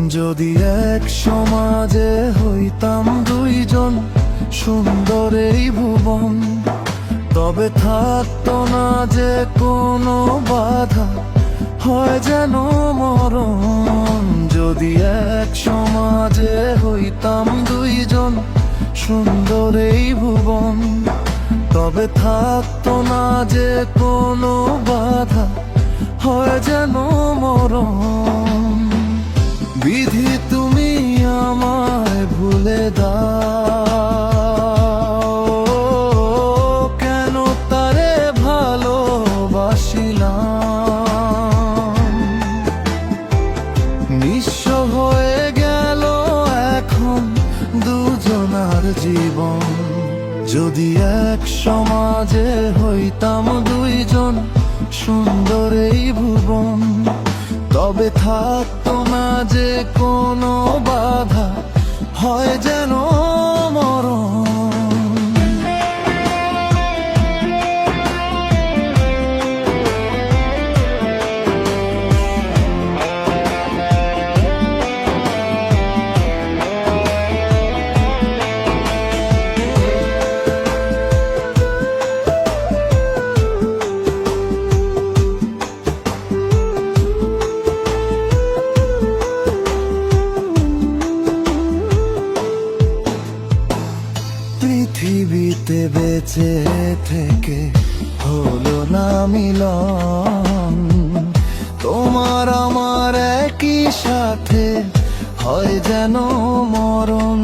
যদি এক সমাজে হইতাম দুইজন, সুন্দর এই ভুবন, তবে থাকতো না যে কোনো বাধা, হয় যেন মরণ। যদি এক সমাজে হইতাম দুইজন, সুন্দর এই ভুবন, তবে থাকতো না যে কোনো বাধা, হয় যেন মরণ। বিধি তুমি আমায় ভুলে দাও, কেন তারে ভালোবাসিলাম। নিঃস্ব হয়ে গেল এখন দুজনার জীবন। যদি এক সমাজে হইতাম দুইজন, সুন্দর এই ভুবন, তবে থাকতো না যে কোনো বাধা, হয় যেন মরণ। পৃথিবীতে বেঁচে থেকে হলো না মিলন, তোমার আমার একই সাথে হয় যেন মরণ।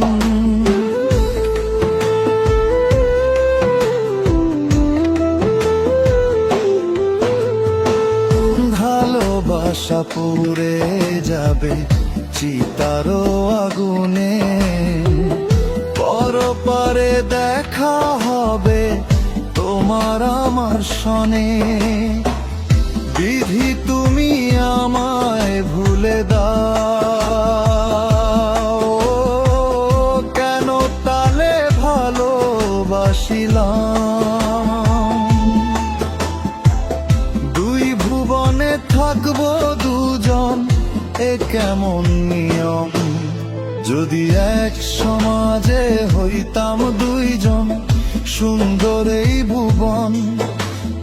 ভালোবাসা পুড়ে যাবে চিতারও আগুনে, পরপারে দেখা হবে তোমার আমার সনে। বিধি তুমি আমায় ভুলে দাও, কেন তালে ভালোবাসিলাম। দুই ভুবনে থাকবো দুজন, এ কেমন নিয়ম। যদি এক সমাজে হইতাম দুইজন, সুন্দর এই ভুবন,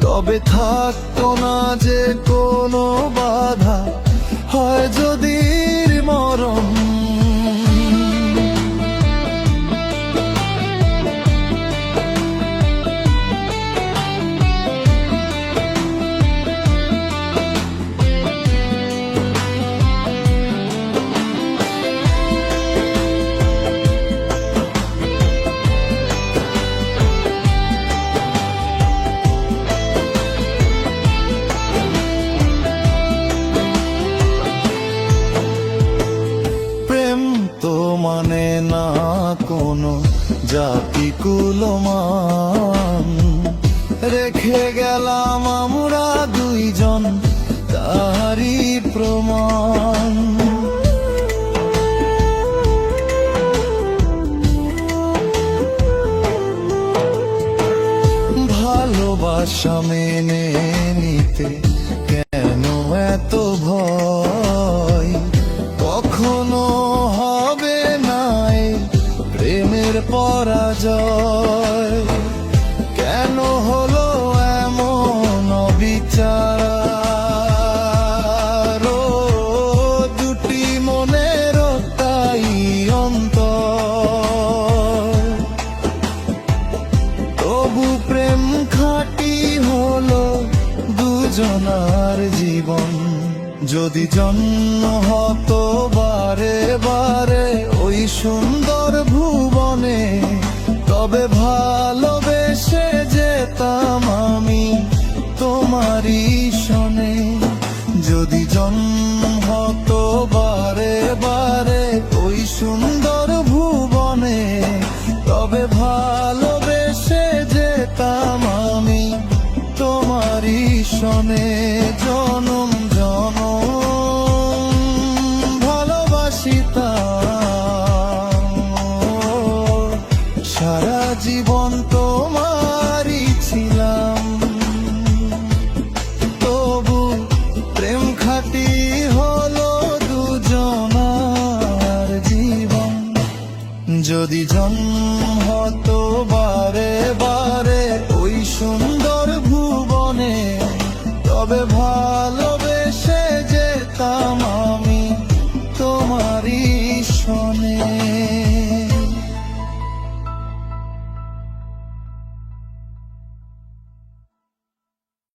তবে থাকতো না যে কোনো বাধা, হয় যদি মরণ। মানে না কোনো জাতি কুলমান, রেখে গেলাম আমরা দুইজন তারই প্রমাণ। ভালোবাসা মেনে নিতে কেন এত ভয়, কখনো হবে নাই প্রেমের পরাজয়। কেন হলো এমন অবিচার, দুটি মনের তাই অন্তর। তবু প্রেম খাঁটি হলো দুজনার জীবন। যদি জন্ম হতো বারে বারে ওই সুন্দর ভুবনে, তবে ভালোবেসে যেতাম আমি তোমারই সনে। যদি জন্ম হতো বারে বারে ওই সুন্দর ভুবনে, তবে ভালোবেসে যেতাম আমি তোমারই সনে। জনম জনম ভালোবাসিতাম, সারা জীবন তোমারই ছিলাম। যদি জন্ম হতো বারে বারে ওই সুন্দর ভুবনে, তবে